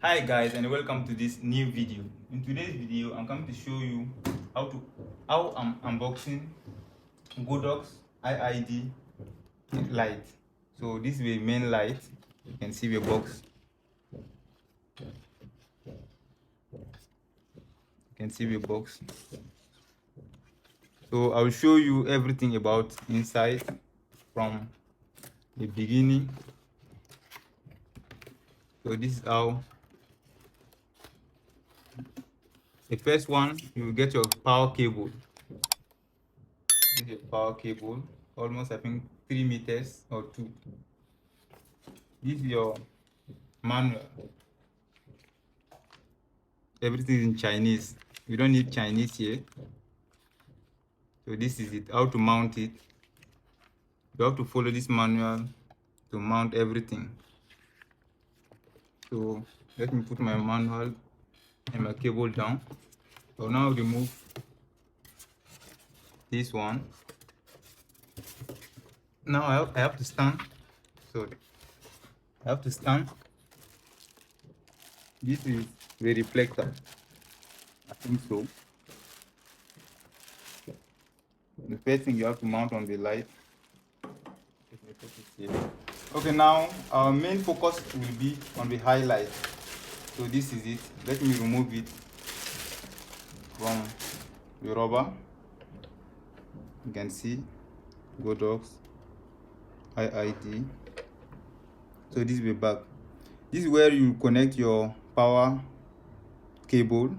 Hi guys, and welcome to this new video. In today's video I'm going to show you how I'm unboxing Godox IID light. So this is the main light. You can see the box. So I'll show you everything about inside from the beginning. So this is how the first one. You will get your power cable. This is your power cable, almost I think 3 meters or 2. This is your manual. Everything is in Chinese. You don't need Chinese here. So this is it, how to mount it. You have to follow this manual to mount everything. So let me put my manual and my cable down. So now remove this one. Now I have to stand. Sorry, I have to stand. This is the reflector. I think so. The first thing you have to mount on the light. Okay, now our main focus will be on the highlight. So this is it. Let me remove it from the rubber. You can see Godox IID. So this is the back. This is where you connect your power cable,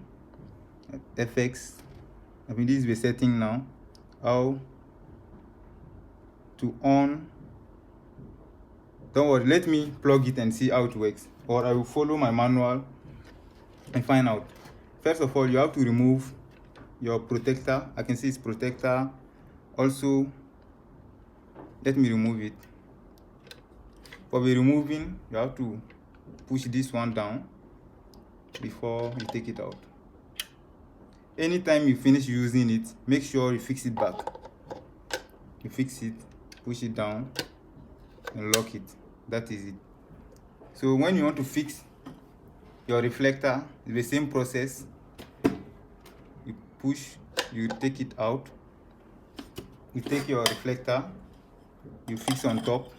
FX. I mean, this is the setting now. How to on. Don't worry, let me plug it and see how it works, or I will follow my manual and find out. First of all, you have to remove your protector. I can see it's protector. Also, let me remove it. For the removing, you have to push this one down before you take it out. Anytime you finish using it, make sure you fix it back. You fix it, push it down and lock it. That is it. So when you want to fix your reflector, it's the same process. You push, you take it out, you take your reflector, you fix on top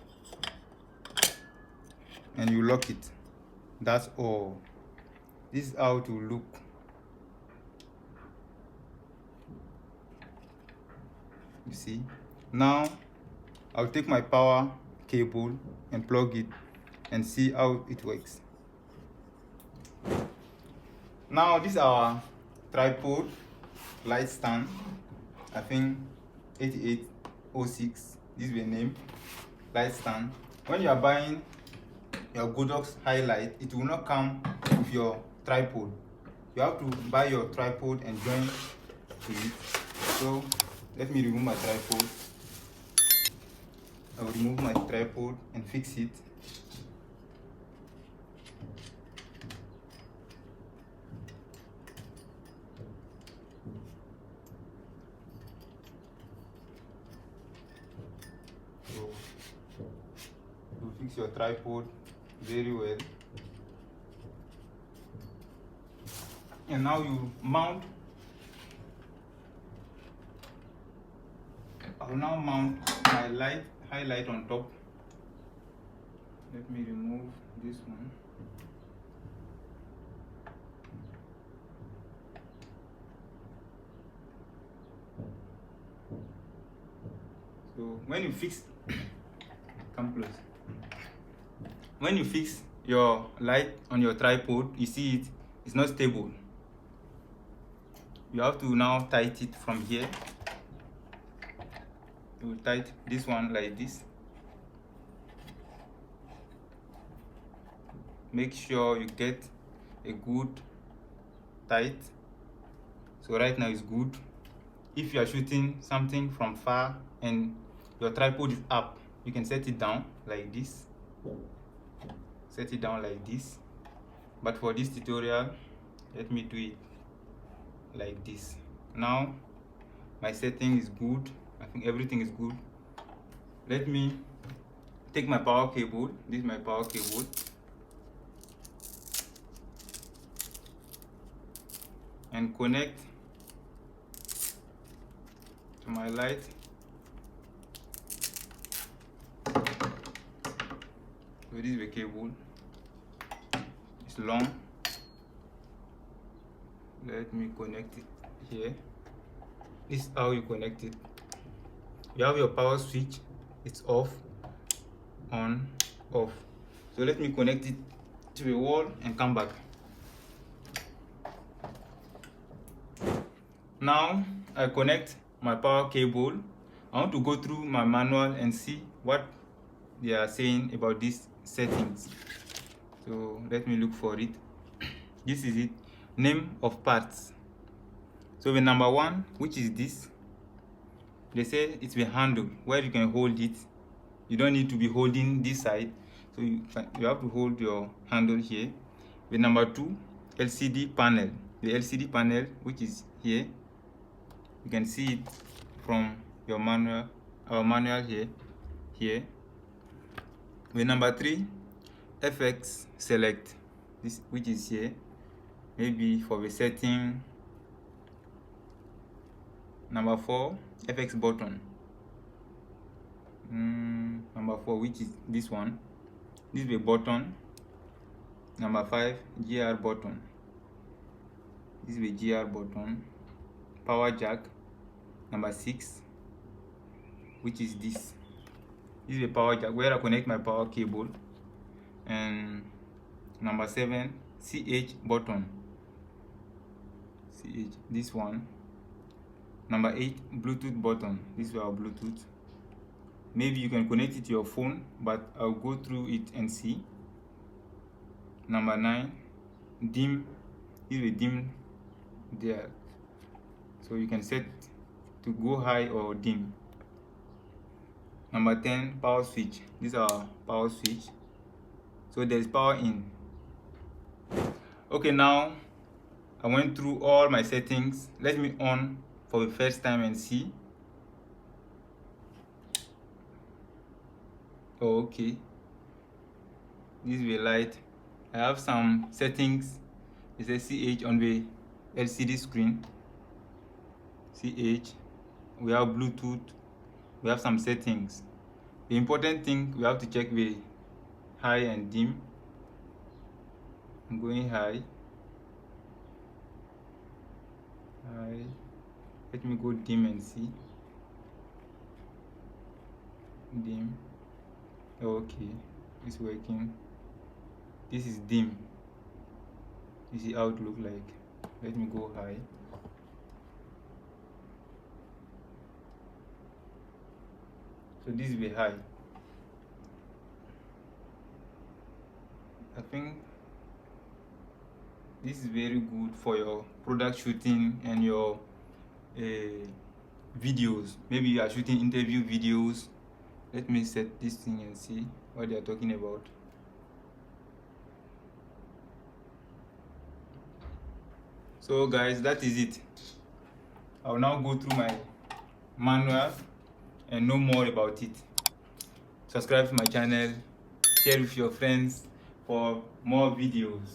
and you lock it. That's all. This is how it will look. You see. Now I'll take my power cable and plug it and see how it works. Now this is our tripod light stand. I think 8806. This is the name. Light stand. When you are buying your Godox highlight, it will not come with your tripod. You have to buy your tripod and join to it. So let me remove my tripod. I will remove my tripod and fix it. So you fix your tripod very well. And now you mount. I will now mount my highlight on top. Let me remove this one. So when you fix, come close. When you fix your light on your tripod, you see it's not stable. You have to now tighten it from here. You will tighten this one like this. Make sure you get a good tight. So right now it's good. If you are shooting something from far and your tripod is up, you can set it down like this. Set it down like this. But for this tutorial, let me do it like this. Now my setting is good. I think everything is good. Let me take my power cable. This is my power cable. and connect to my light. So this is the cable. It's long. Let me connect it here. This is how you connect it. You have your power switch. It's off, on, off. So let me connect it to the wall and come back. Now I connect my power cable. I want to go through my manual and see what they are saying about these settings. So let me look for it. This is it. Name of parts. So the number 1, which is this, they say it's the handle where you can hold it. You don't need to be holding this side, so you have to hold your handle here. The number 2, LCD panel. The LCD panel, which is here, you can see it from your manual, our manual here. The number 3, FX select, this, which is here, maybe for the setting. Number 4, FX button. Number 4, which is this one. This is the button. Number 5, GR button. This is the GR button. Power jack. Number 6, which is this. This is the power jack where I connect my power cable. And number 7, CH button. CH, this one. Number 8, Bluetooth button. This is our Bluetooth. Maybe you can connect it to your phone, but I'll go through it and see. Number 9, dim. This is a dim there. So you can set to go high or dim. Number 10, power switch. This is our power switch. So there's power in. Okay, now I went through all my settings. Let me on for the first time and see. Oh, okay, this is the light. I have some settings. It says CH on the LCD screen. CH. We have Bluetooth. We have some settings. The important thing, we have to check the high and dim. I'm going high. Let me go dim and see. Dim. Okay, it's working. This is dim. You see how it look like. Let me go high. So this is the high. I think this is very good for your product shooting and your videos. Maybe you are shooting interview videos. Let me set this thing and see what they are talking about. So guys, that is it. I'll now go through my manual and know more about it. Subscribe to my channel, share with your friends for more videos.